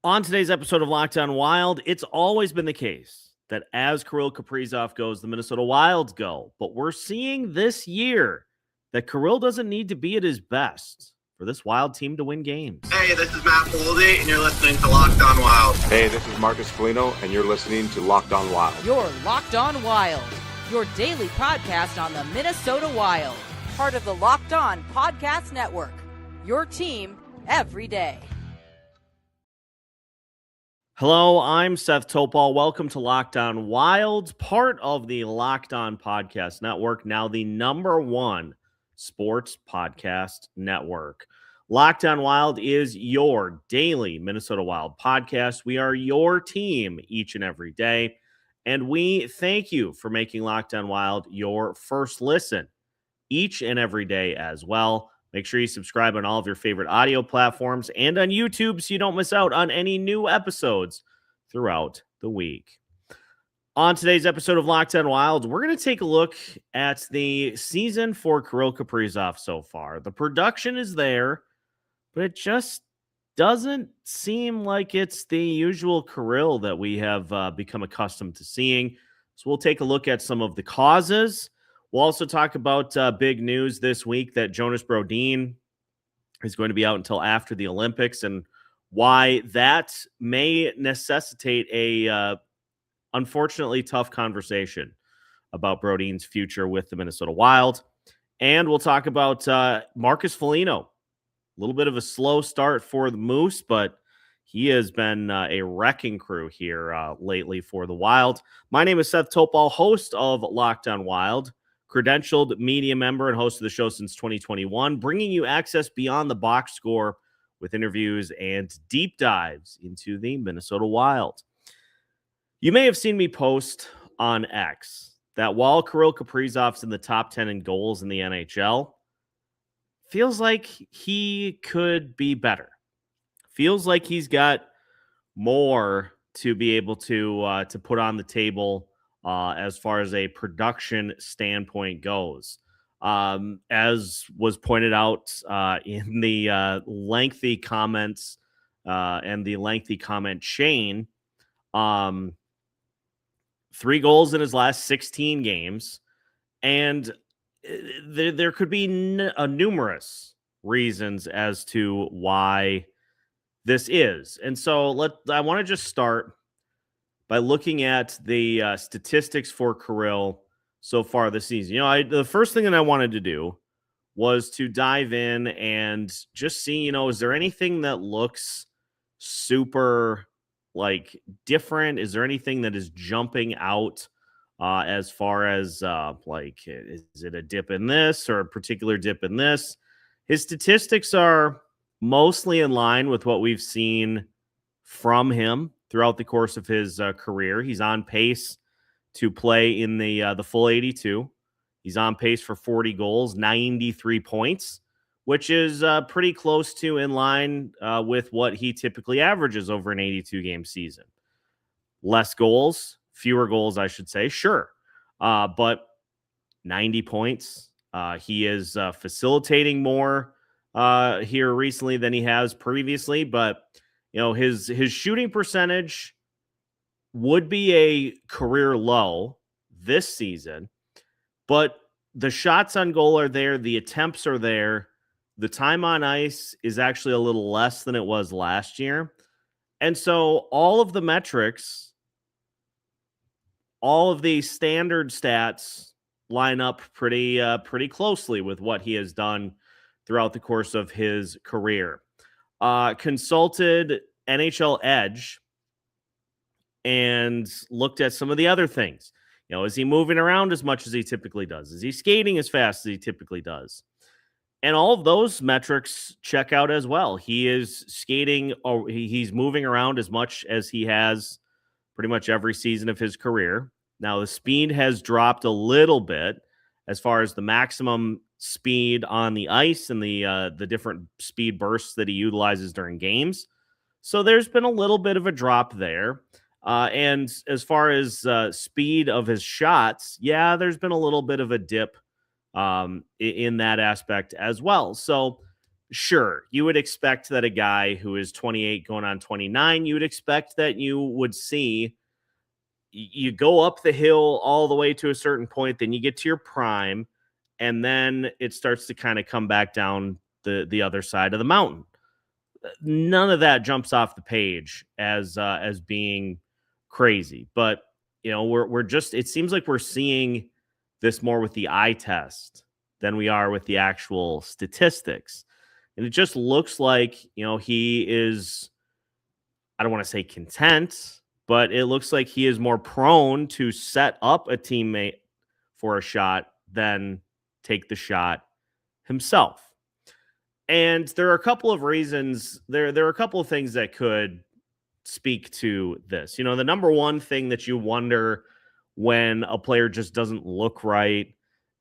On today's episode of Locked On Wild, it's always been the case that as Kirill Kaprizov goes, the Minnesota Wilds go. But we're seeing this year that Kirill doesn't need to be at his best for this Wild team to win games. Hey, this is Matt Boldy, and you're listening to Locked On Wild. Hey, this is Marcus Foligno, and you're listening to Locked On Wild. You're Locked On Wild, your daily podcast on the Minnesota Wild. Part of the Locked On Podcast Network, your team every day. Hello, I'm Seth Toupal. Welcome to Locked On Wild, part of the Locked On Podcast Network, now the #1 sports podcast network. Locked On Wild is your daily Minnesota Wild podcast. We are your team each and every day, and we thank you for making Locked On Wild your first listen each and every day as well. Make sure you subscribe on all of your favorite audio platforms and on YouTube so you don't miss out on any new episodes throughout the week. On today's episode of Locked On Wild, we're going to take a look at the season for Kirill Kaprizov so far. The production is there, but it just doesn't seem like it's the usual Kirill that we have become accustomed to seeing. So we'll take a look at some of the causes. We'll also talk about big news this week that Jonas Brodin is going to be out until after the Olympics and why that may necessitate a unfortunately tough conversation about Brodin's future with the Minnesota Wild. And we'll talk about Marcus Foligno. A little bit of a slow start for the Moose, but he has been a wrecking crew here lately for the Wild. My name is Seth Toupal, host of Locked On Wild, credentialed media member and host of the show since 2021, bringing you access beyond the box score with interviews and deep dives into the Minnesota Wild. You may have seen me post on X that while Kirill Kaprizov's in the top 10 in goals in the NHL, feels like he could be better. Feels like he's got more to be able to put on the table as far as a production standpoint goes. As was pointed out in the lengthy comments and the lengthy comment chain, 3 goals in his last 16 games. And there could be numerous reasons as to why this is. And so I want to just start by looking at the statistics for Kirill so far this season. The first thing that I wanted to do was to dive in and just see, is there anything that looks super different? Is there anything that is jumping out as far as is it a dip in this or a particular dip in this? His statistics are mostly in line with what we've seen from him throughout the course of his career. He's on pace to play in the full 82. He's on pace for 40 goals, 93 points, which is pretty close to in line with what he typically averages over an 82-game season. Less goals, fewer goals, I should say, sure. But 90 points. He is facilitating more here recently than he has previously, but his shooting percentage would be a career low this season, but the shots on goal are there. The attempts are there. The time on ice is actually a little less than it was last year. And so all of the metrics, all of the standard stats line up pretty closely with what he has done throughout the course of his career. Consulted NHL Edge and looked at some of the other things. Is he moving around as much as he typically does? Is he skating as fast as he typically does? And all of those metrics check out as well. He is skating, or he's moving around as much as he has pretty much every season of his career. Now, the speed has dropped a little bit as far as the maximum speed on the ice and the different speed bursts that he utilizes during games. So there's been a little bit of a drop there. And as far as speed of his shots, there's been a little bit of a dip in that aspect as well. So sure, you would expect that a guy who is 28 going on 29, you would expect that you would see you go up the hill all the way to a certain point, then you get to your prime, and then it starts to kind of come back down the other side of the mountain. None of that jumps off the page as being crazy, but we're just, it seems like we're seeing this more with the eye test than we are with the actual statistics. And it just looks like, he is, I don't want to say content, but it looks like he is more prone to set up a teammate for a shot than take the shot himself. And there are a couple of reasons, there are a couple of things that could speak to this. The number one thing that you wonder when a player just doesn't look right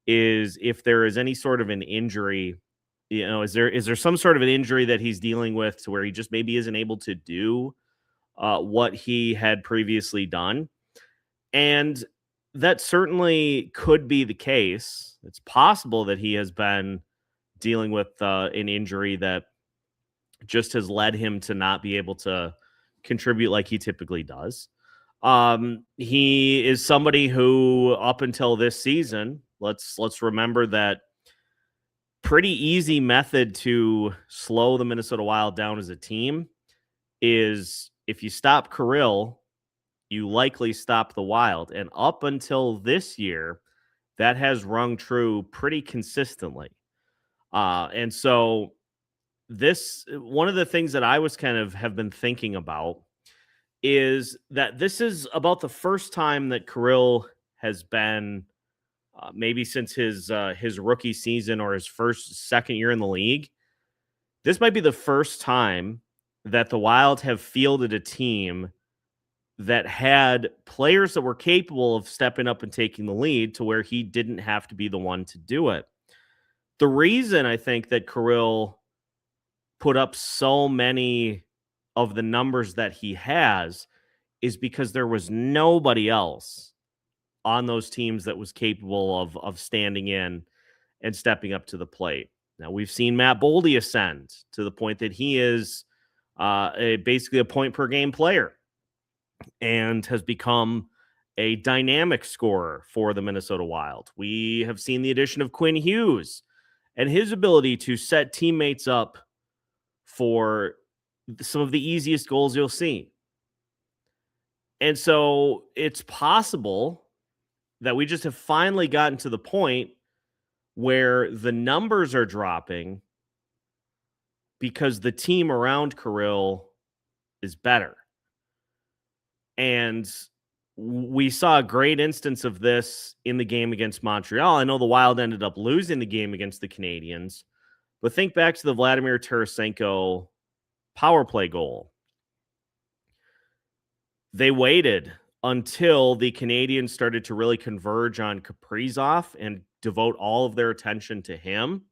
is if there is any sort of an injury. Is there some sort of an injury that he's dealing with to where he just maybe isn't able to do what he had previously done? And that certainly could be the case. It's possible that he has been dealing with an injury that just has led him to not be able to contribute like he typically does. He is somebody who, up until this season, let's remember that pretty easy method to slow the Minnesota Wild down as a team is if you stop Kirill, you likely stop the Wild. And up until this year, that has rung true pretty consistently. And so one of the things that I was kind of have been thinking about is that this is about the first time that Kirill has been, maybe since his rookie season or his second year in the league. This might be the first time that the Wild have fielded a team that had players that were capable of stepping up and taking the lead to where he didn't have to be the one to do it. The reason I think that Kirill put up so many of the numbers that he has is because there was nobody else on those teams that was capable of standing in and stepping up to the plate. Now, we've seen Matt Boldy ascend to the point that he is basically a point per game player and has become a dynamic scorer for the Minnesota Wild. We have seen the addition of Quinn Hughes and his ability to set teammates up for some of the easiest goals you'll see. And so it's possible that we just have finally gotten to the point where the numbers are dropping because the team around Kirill is better. And we saw a great instance of this in the game against Montreal. I know the Wild ended up losing the game against the Canadiens, but think back to the Vladimir Tarasenko power play goal. They waited until the Canadiens started to really converge on Kaprizov and devote all of their attention to him.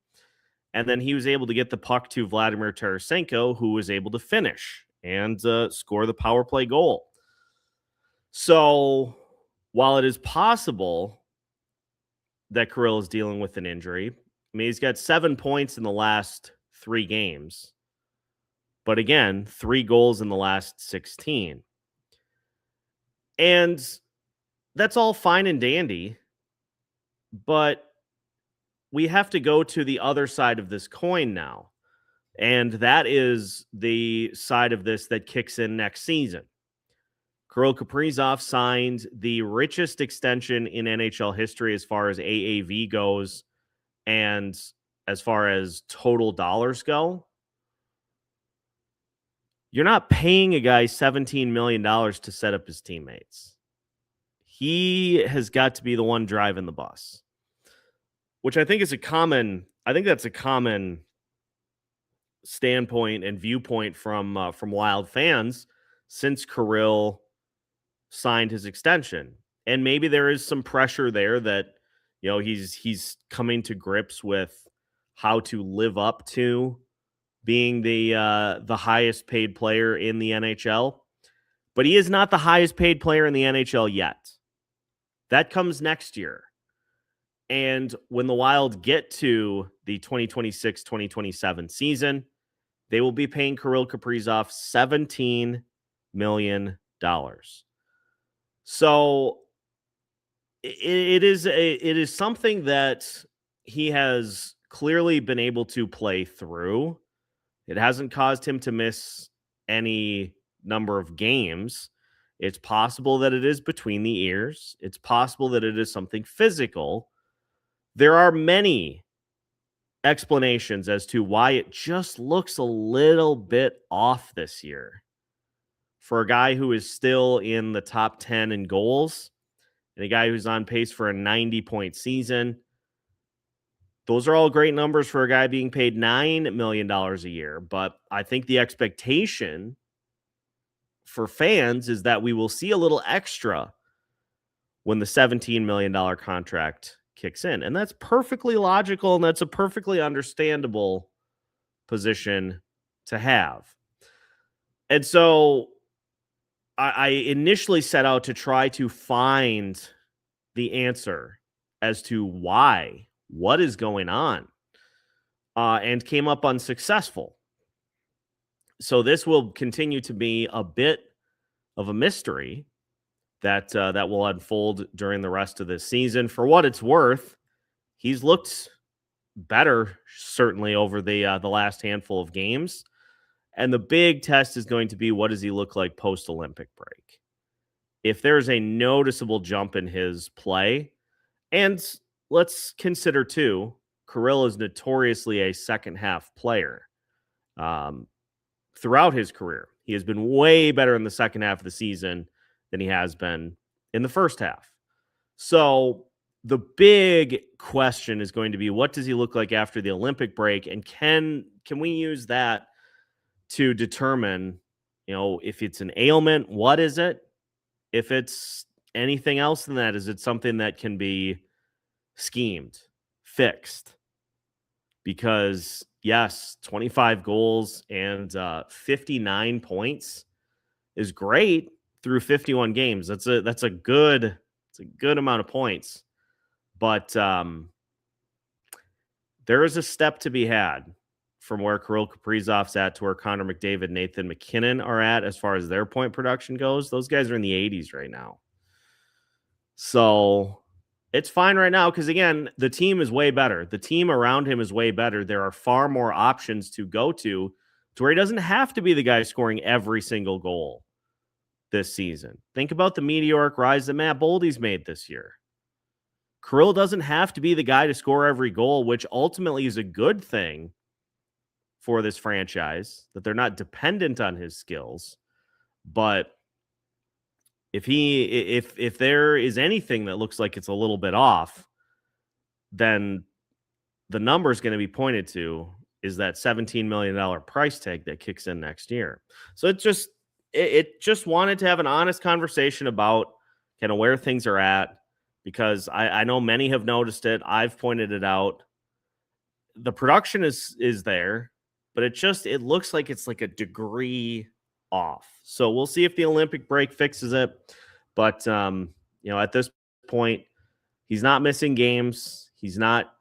And then he was able to get the puck to Vladimir Tarasenko, who was able to finish and score the power play goal. So while it is possible that Kirill is dealing with an injury, I mean, he's got 7 points in the last 3 games. But again, 3 goals in the last 16. And that's all fine and dandy. But we have to go to the other side of this coin now. And that is the side of this that kicks in next season. Kirill Kaprizov signed the richest extension in NHL history as far as AAV goes and as far as total dollars go. You're not paying a guy $17 million to set up his teammates. He has got to be the one driving the bus, which I think is that's a common standpoint and viewpoint from Wild fans since Kirill signed his extension. And maybe there is some pressure there that, he's coming to grips with how to live up to being the highest paid player in the NHL. But he is not the highest paid player in the NHL yet. That comes next year. And when the Wild get to the 2026-2027 season, they will be paying Kirill Kaprizov $17 million. So it is something that he has clearly been able to play through. It hasn't caused him to miss any number of games. It's possible that it is between the ears. It's possible that it is something physical. There are many explanations as to why it just looks a little bit off this year. For a guy who is still in the top 10 in goals and a guy who's on pace for a 90-point season, those are all great numbers for a guy being paid $9 million a year. But I think the expectation for fans is that we will see a little extra when the $17 million contract kicks in. And that's perfectly logical, and that's a perfectly understandable position to have. And so I initially set out to try to find the answer as to why, what is going on, and came up unsuccessful. So this will continue to be a bit of a mystery that will unfold during the rest of this season. For what it's worth, he's looked better, certainly, over the last handful of games. And the big test is going to be, what does he look like post-Olympic break? If there's a noticeable jump in his play, and let's consider, too, Kirill is notoriously a second-half player. Throughout his career, he has been way better in the second half of the season than he has been in the first half. So the big question is going to be, what does he look like after the Olympic break? And can we use that to determine, if it's an ailment, what is it? If it's anything else than that, is it something that can be schemed, fixed? Because yes, 25 goals and 59 points is great through 51 games. That's a good amount of points. But there is a step to be had from where Kirill Kaprizov's at to where Connor McDavid, Nathan McKinnon are at as far as their point production goes. Those guys are in the 80s right now. So it's fine right now because, again, the team is way better. The team around him is way better. There are far more options to go to where he doesn't have to be the guy scoring every single goal this season. Think about the meteoric rise that Matt Boldy's made this year. Kirill doesn't have to be the guy to score every goal, which ultimately is a good thing for this franchise, that they're not dependent on his skills. But if there is anything that looks like it's a little bit off, then the number is going to be pointed to is that $17 million price tag that kicks in next year. So it just wanted to have an honest conversation about kind of where things are at, because I know many have noticed it. I've pointed it out. The production is there, but it looks like it's like a degree off. So we'll see if the Olympic break fixes it. But, at this point, he's not missing games. He's not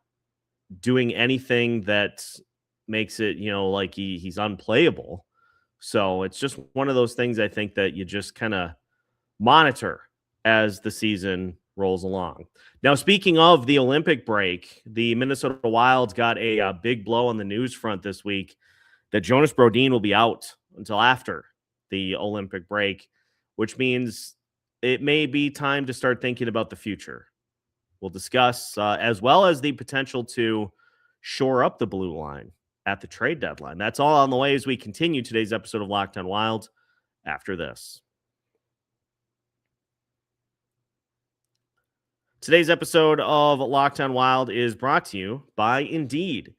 doing anything that makes it, like he's unplayable. So it's just one of those things I think that you just kind of monitor as the season rolls along. Now, speaking of the Olympic break, the Minnesota Wild got a big blow on the news front this week that Jonas Brodin will be out until after the Olympic break, which means it may be time to start thinking about the future. We'll discuss as well as the potential to shore up the blue line at the trade deadline. That's all on the way as we continue today's episode of Locked On Wild after this. Today's episode of Locked On Wild is brought to you by Indeed.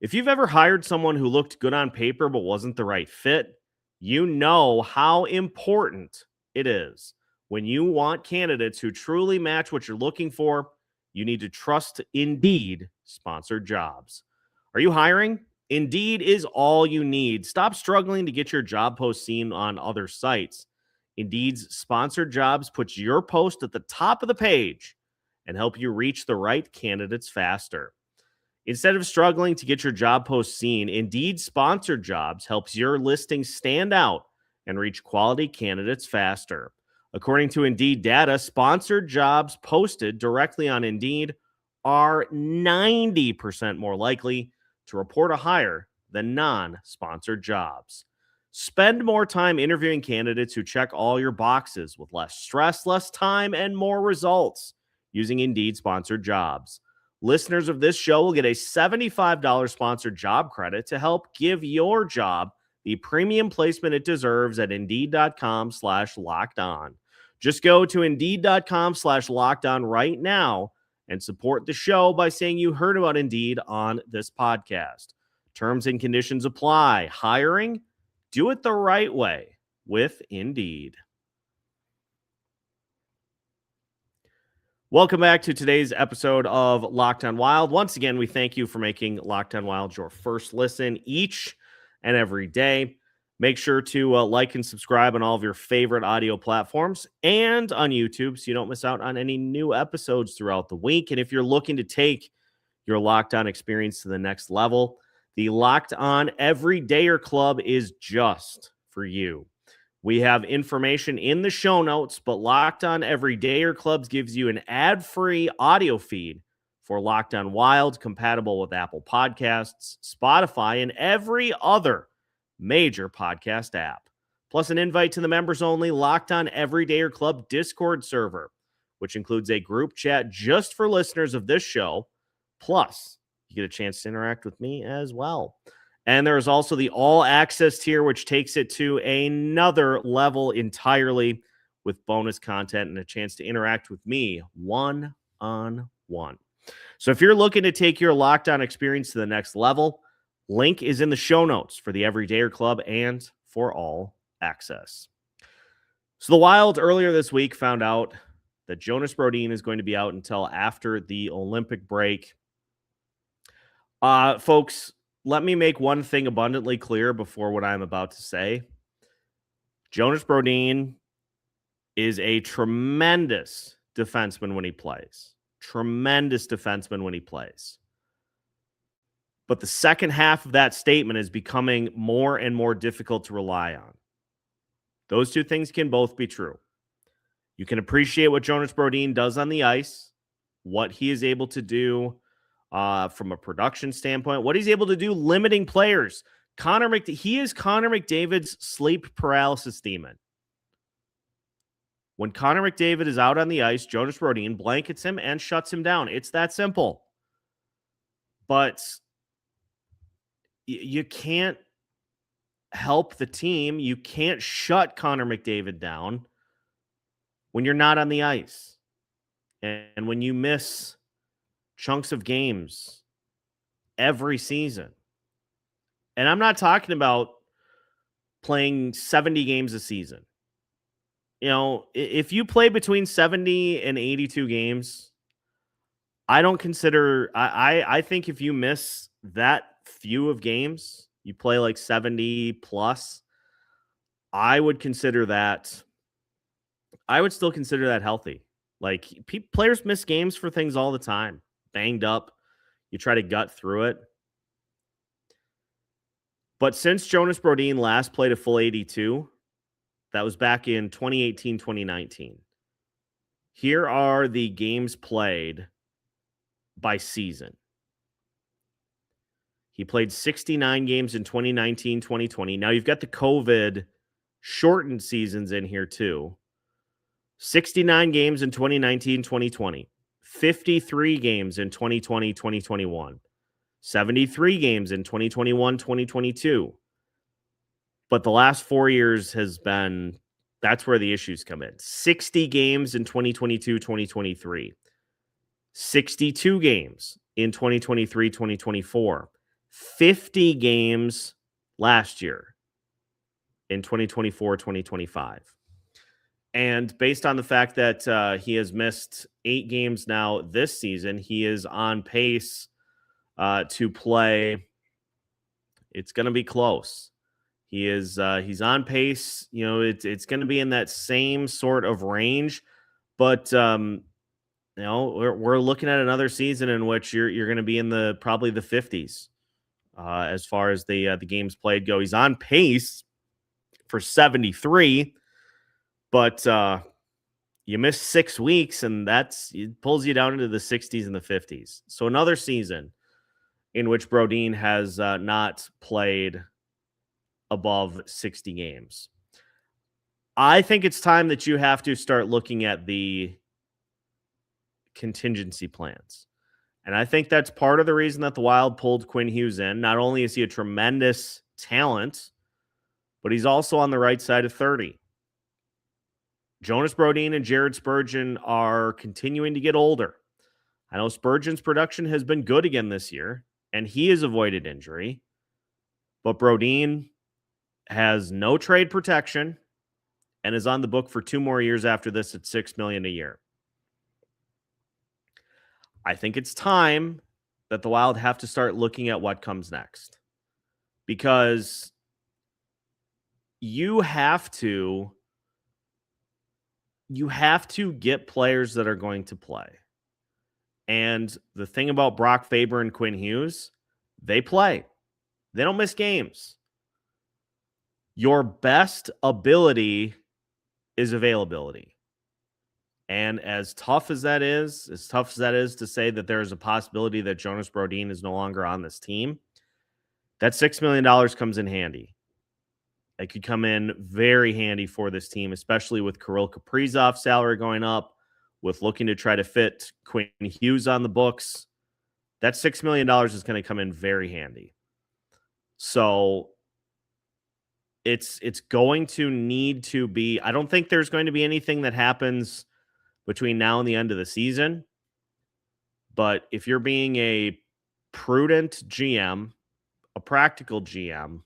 If you've ever hired someone who looked good on paper but wasn't the right fit, you know how important it is. When you want candidates who truly match what you're looking for, you need to trust Indeed sponsored jobs. Are you hiring? Indeed is all you need. Stop struggling to get your job post seen on other sites. Indeed's sponsored jobs puts your post at the top of the page and help you reach the right candidates faster. Instead of struggling to get your job post seen, Indeed Sponsored Jobs helps your listing stand out and reach quality candidates faster. According to Indeed data, sponsored jobs posted directly on Indeed are 90% more likely to report a hire than non-sponsored jobs. Spend more time interviewing candidates who check all your boxes with less stress, less time, and more results using Indeed Sponsored Jobs. Listeners of this show will get a $75 sponsored job credit to help give your job the premium placement it deserves at Indeed.com/lockedon. Just go to Indeed.com/lockedon right now and support the show by saying you heard about Indeed on this podcast. Terms and conditions apply. Hiring? Do it the right way with Indeed. Welcome back to today's episode of Locked On Wild. Once again, we thank you for making Locked On Wild your first listen each and every day. Make sure to like and subscribe on all of your favorite audio platforms and on YouTube so you don't miss out on any new episodes throughout the week. And if you're looking to take your Locked On experience to the next level, the Locked On Everydayer Club is just for you. We have information in the show notes, but Locked On Everydayer Clubs gives you an ad-free audio feed for Locked On Wild, compatible with Apple Podcasts, Spotify, and every other major podcast app. Plus an invite to the members-only Locked On Everydayer Club Discord server, which includes a group chat just for listeners of this show. Plus, you get a chance to interact with me as well. And there's also the all-access tier, which takes it to another level entirely with bonus content and a chance to interact with me one-on-one. So if you're looking to take your Locked On experience to the next level, link is in the show notes for the Everydayer Club and for all access. So the Wild earlier this week found out that Jonas Brodin is going to be out until after the Olympic break. Folks, let me make one thing abundantly clear before what I'm about to say. Jonas Brodin is a tremendous defenseman when he plays. Tremendous defenseman when he plays. But the second half of that statement is becoming more and more difficult to rely on. Those two things can both be true. You can appreciate what Jonas Brodin does on the ice, what he is able to do from a production standpoint, what he's able to do limiting players. He is Connor McDavid's sleep paralysis demon. When Connor McDavid is out on the ice, Jonas Brodin blankets him and shuts him down. It's that simple. But you can't help the team. You can't shut Connor McDavid down when you're not on the ice. And when you miss chunks of games every season. And I'm not talking about playing 70 games a season. You know, if you play between 70 and 82 games, I don't consider, I think if you miss that few of games, you play like 70 plus, I would still consider that healthy. Like players miss games for things all the time. Banged up, you try to gut through it. But since Jonas Brodin last played a full 82, that was back in 2018, 2019. Here are the games played by season. He played 69 games in 2019, 2020. Now you've got the COVID shortened seasons in here too. 69 games in 2019, 2020. 53 games in 2020, 2021. 73 games in 2021, 2022. But the last 4 years that's where the issues come in. 60 games in 2022, 2023. 62 games in 2023, 2024. 50 games last year in 2024, 2025. And based on the fact that he has missed 8 games now this season, he is on pace to play. It's going to be close. He's on pace. You know, it's going to be in that same sort of range. But we're looking at another season in which you're going to be in probably the 50s as far as the games played go. He's on pace for 73, but you miss 6 weeks, and it pulls you down into the 60s and the 50s. So another season in which Brodin has not played above 60 games. I think it's time that you have to start looking at the contingency plans. And I think that's part of the reason that the Wild pulled Quinn Hughes in. Not only is he a tremendous talent, but he's also on the right side of 30. Jonas Brodin and Jared Spurgeon are continuing to get older. I know Spurgeon's production has been good again this year, and he has avoided injury. But Brodin has no trade protection and is on the book for 2 more years after this at $6 million a year. I think it's time that the Wild have to start looking at what comes next, because you have to get players that are going to play. And the thing about Brock Faber and Quinn Hughes, they play. They don't miss games. Your best ability is availability. And as tough as that is to say that there is a possibility that Jonas Brodin is no longer on this team, that $6 million comes in handy. It could come in very handy for this team, especially with Kirill Kaprizov's salary going up, with looking to try to fit Quinn Hughes on the books. That $6 million is going to come in very handy. So it's going to need to be, I don't think there's going to be anything that happens between now and the end of the season. But if you're being a prudent GM, a practical GM,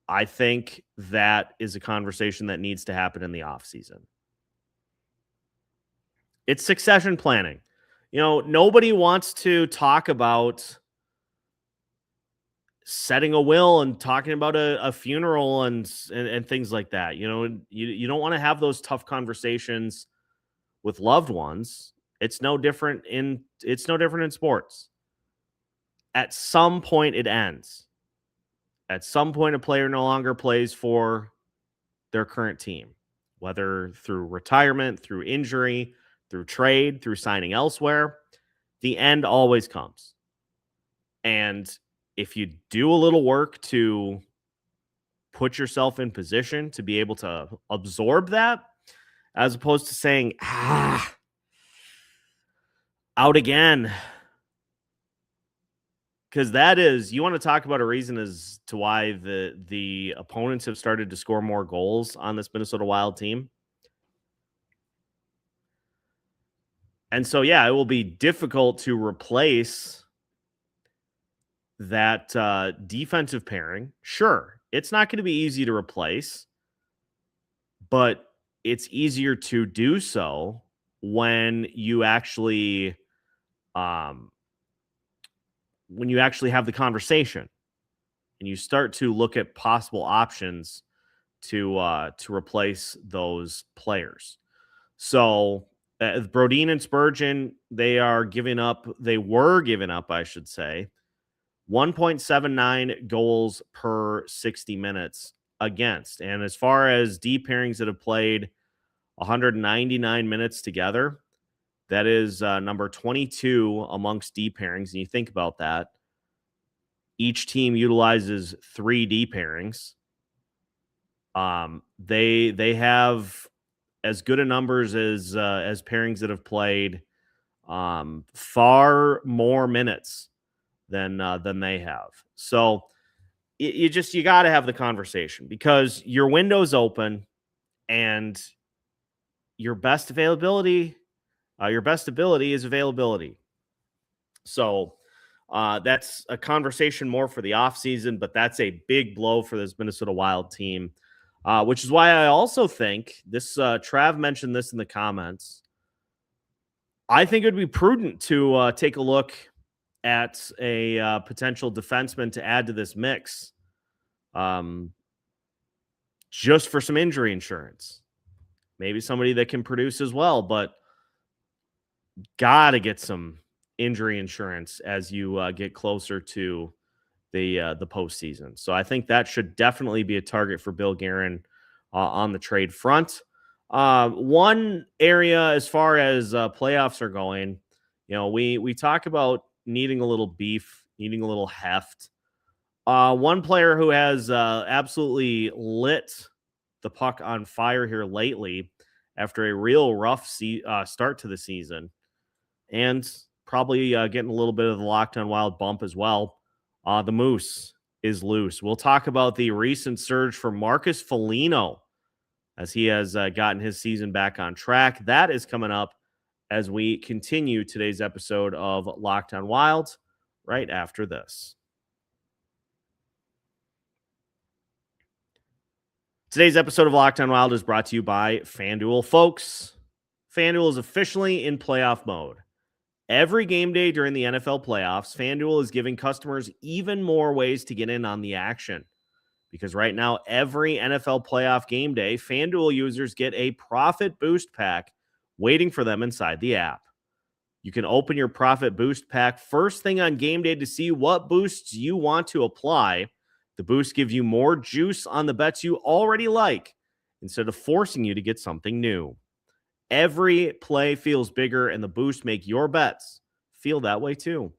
I think that is a conversation that needs to happen in the offseason. It's succession planning. Nobody wants to talk about setting a will and talking about a funeral and things like that. You don't want to have those tough conversations with loved ones. It's no different in sports. At some point it ends. At some point a player no longer plays for their current team, whether through retirement, through injury, through trade, through signing elsewhere. The end always comes. And if you do a little work to put yourself in position to be able to absorb that, as opposed to saying, out again. Because that is, you want to talk about a reason as to why the opponents have started to score more goals on this Minnesota Wild team. And so, yeah, it will be difficult to replace that defensive pairing. Sure, it's not going to be easy to replace, but it's easier to do so when you actually have the conversation and you start to look at possible options to replace those players. So Brodin and Spurgeon, they were giving up, I should say, 1.79 goals per 60 minutes against. And as far as D pairings that have played 199 minutes together, that is number 22 amongst D pairings. And you think about that, each team utilizes 3 D pairings. They have as good a numbers as pairings that have played far more minutes than they have. So you got to have the conversation, because your window's open and your best ability is availability. So that's a conversation more for the offseason, but that's a big blow for this Minnesota Wild team, which is why I also think this, Trav mentioned this in the comments, I think it would be prudent to take a look at a potential defenseman to add to this mix, just for some injury insurance. Maybe somebody that can produce as well, but got to get some injury insurance as you get closer to the postseason. So I think that should definitely be a target for Bill Guerin on the trade front. One area as far as playoffs are going, we talk about needing a little beef, needing a little heft. One player who has absolutely lit the puck on fire here lately after a real rough start to the season, and probably getting a little bit of the Locked On Wild bump as well. The Moose is loose. We'll talk about the recent surge for Marcus Foligno as he has gotten his season back on track. That is coming up as we continue today's episode of Locked On Wild right after this. Today's episode of Locked On Wild is brought to you by FanDuel. Folks, FanDuel is officially in playoff mode. Every game day during the NFL playoffs, FanDuel is giving customers even more ways to get in on the action. Because right now, every NFL playoff game day, FanDuel users get a profit boost pack waiting for them inside the app. You can open your profit boost pack first thing on game day to see what boosts you want to apply. The boost gives you more juice on the bets you already like instead of forcing you to get something new. Every play feels bigger, and the boost make your bets feel that way too.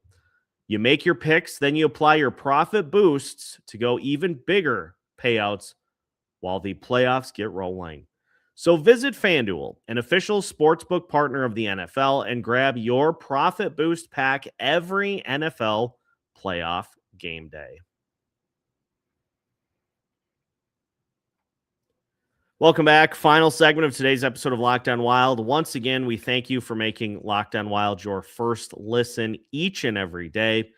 You make your picks, then you apply your profit boosts to go even bigger payouts while the playoffs get rolling. So visit FanDuel, an official sportsbook partner of the NFL, and grab your profit boost pack every NFL playoff game day. Welcome back. Final segment of today's episode of Locked On Wild. Once again, we thank you for making Locked On Wild your first listen each and every day.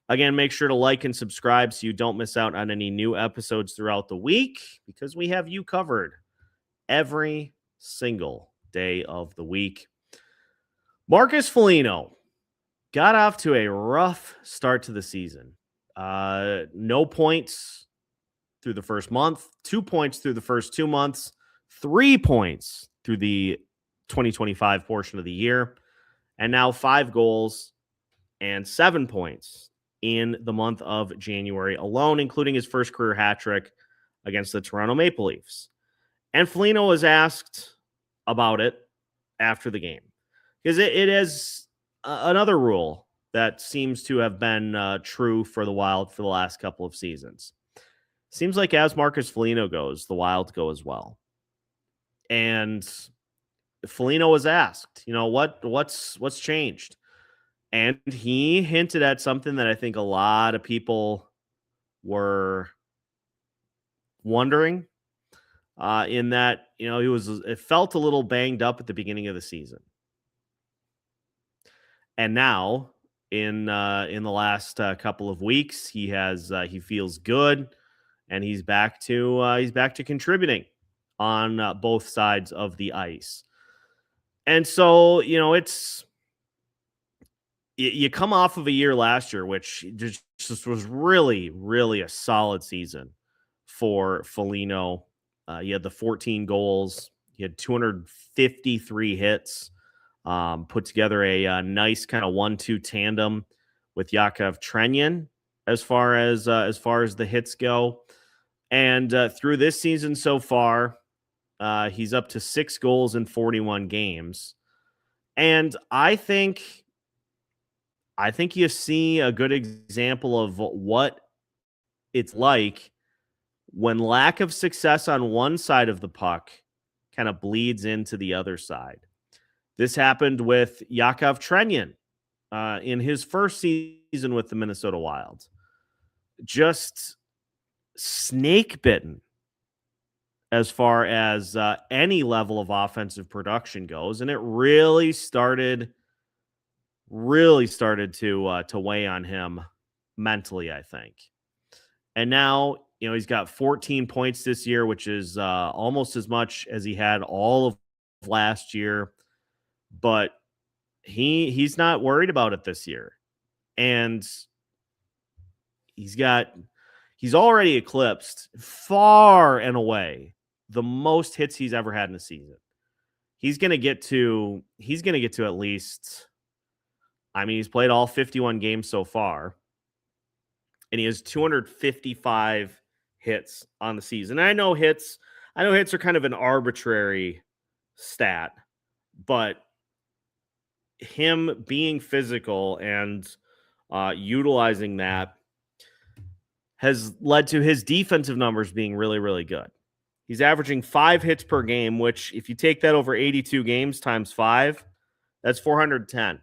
Again, make sure to like and subscribe so you don't miss out on any new episodes throughout the week, because we have you covered every single day of the week. Marcus Foligno got off to a rough start to the season. No points through the first month, 2 points through the first 2 months, 3 points through the 2025 portion of the year, and now 5 goals and 7 points in the month of January alone, including his first career hat trick against the Toronto Maple Leafs. And Foligno was asked about it after the game, because it is another rule that seems to have been true for the Wild for the last couple of seasons. Seems like as Marcus Foligno goes, the Wild go as well. And Foligno was asked, what's changed? And he hinted at something that I think a lot of people were wondering, in that, it felt a little banged up at the beginning of the season. And now in the last couple of weeks, he feels good. And he's back to contributing on both sides of the ice. And so, you come off of a year last year, which just was really, really a solid season for Foligno. You had the 14 goals. You had 253 hits. Put together a nice kind of 1-2 tandem with Yakov Trenyan as far as the hits go. And through this season so far, he's up to 6 goals in 41 games. And I think you see a good example of what it's like when lack of success on one side of the puck kind of bleeds into the other side. This happened with Yakov Trenyan in his first season with the Minnesota Wild. Just snake bitten as far as any level of offensive production goes, and it really started to weigh on him mentally, I think. And now, he's got 14 points this year, which is almost as much as he had all of last year, but he's not worried about it this year. And he's already eclipsed far and away the most hits he's ever had in a season. he's going to get to at least, I mean, he's played all 51 games so far, and he has 255 hits on the season. And I know hits are kind of an arbitrary stat, but him being physical and utilizing that has led to his defensive numbers being really, really good. He's averaging 5 hits per game, which if you take that over 82 games times 5, that's 410.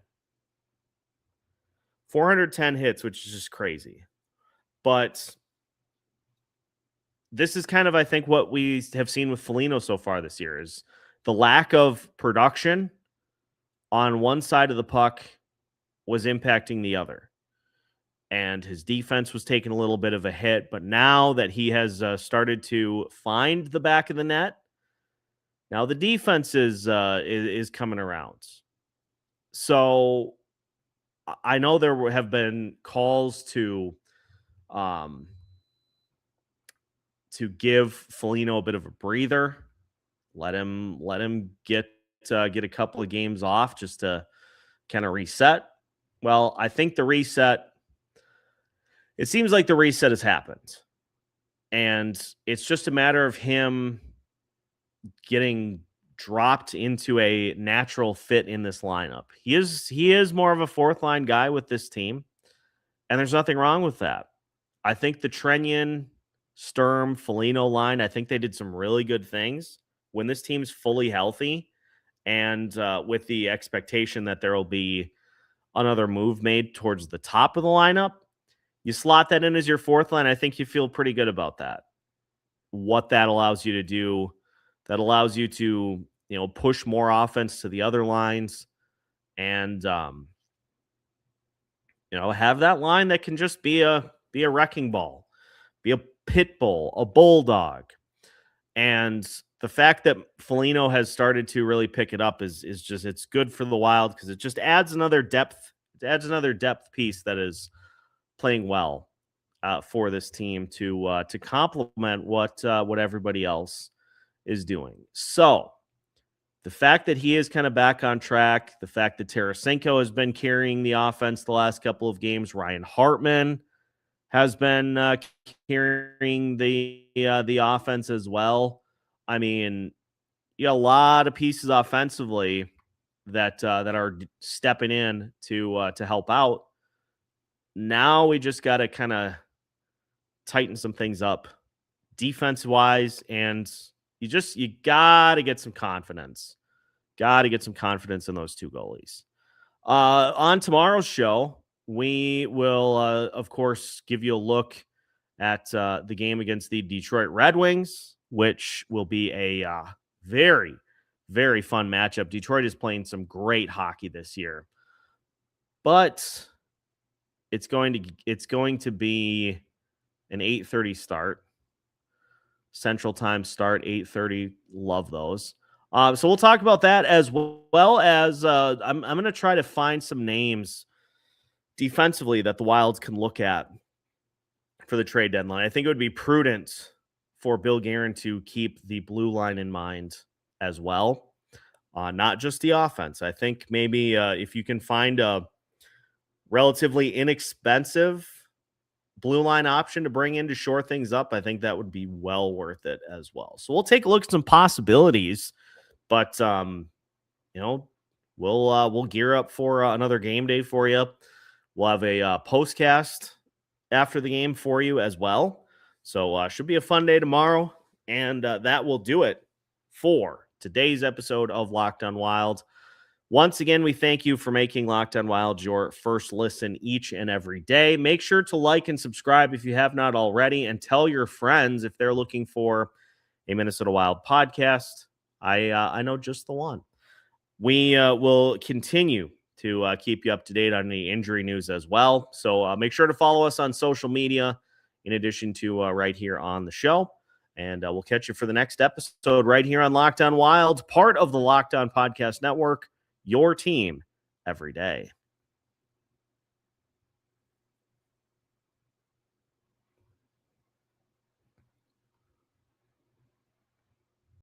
410 hits, which is just crazy. But this is kind of, I think, what we have seen with Foligno so far this year is the lack of production on one side of the puck was impacting the other. And his defense was taking a little bit of a hit. But now that he has started to find the back of the net, now the defense is coming around. So I know there have been calls to give Foligno a bit of a breather, let him get a couple of games off just to kind of reset. Well, I think it seems like the reset has happened, and it's just a matter of him getting dropped into a natural fit in this lineup. He is more of a fourth line guy with this team, and there's nothing wrong with that. I think the Trenyan, Sturm, Foligno line, I think they did some really good things when this team's fully healthy, and with the expectation that there will be another move made towards the top of the lineup. You slot that in as your fourth line, I think you feel pretty good about that. What that allows you to do, that allows you to, push more offense to the other lines and, have that line that can just be a wrecking ball, be a pit bull, a bulldog. And the fact that Foligno has started to really pick it up is just, it's good for the Wild because it just adds another depth. It adds another depth piece that is playing well for this team to complement what everybody else is doing. So the fact that he is kind of back on track, the fact that Tarasenko has been carrying the offense the last couple of games, Ryan Hartman has been carrying the offense as well. I mean, you got a lot of pieces offensively that are stepping in to help out. Now we just got to kind of tighten some things up defense wise, and you got to get some confidence. Got to get some confidence in those two goalies. On tomorrow's show, we will, of course, give you a look at the game against the Detroit Red Wings, which will be a very, very fun matchup. Detroit is playing some great hockey this year, but it's going to be an 8:30 start, Central Time start, 8:30. Love those. So we'll talk about that as well as I'm going to try to find some names defensively that the Wilds can look at for the trade deadline. I think it would be prudent for Bill Guerin to keep the blue line in mind as well, not just the offense. I think maybe if you can find a relatively inexpensive blue line option to bring in to shore things up, I think that would be well worth it as well. So we'll take a look at some possibilities, but we'll gear up for another game day for you. We'll have a postcast after the game for you as well. So should be a fun day tomorrow, and that will do it for today's episode of Locked On Wild. Once again, we thank you for making Locked On Wild your first listen each and every day. Make sure to like and subscribe if you have not already, and tell your friends if they're looking for a Minnesota Wild podcast. I know just the one. We will continue to keep you up to date on the injury news as well. So make sure to follow us on social media in addition to right here on the show. And we'll catch you for the next episode right here on Locked On Wild, part of the Locked On Podcast Network. Your team every day.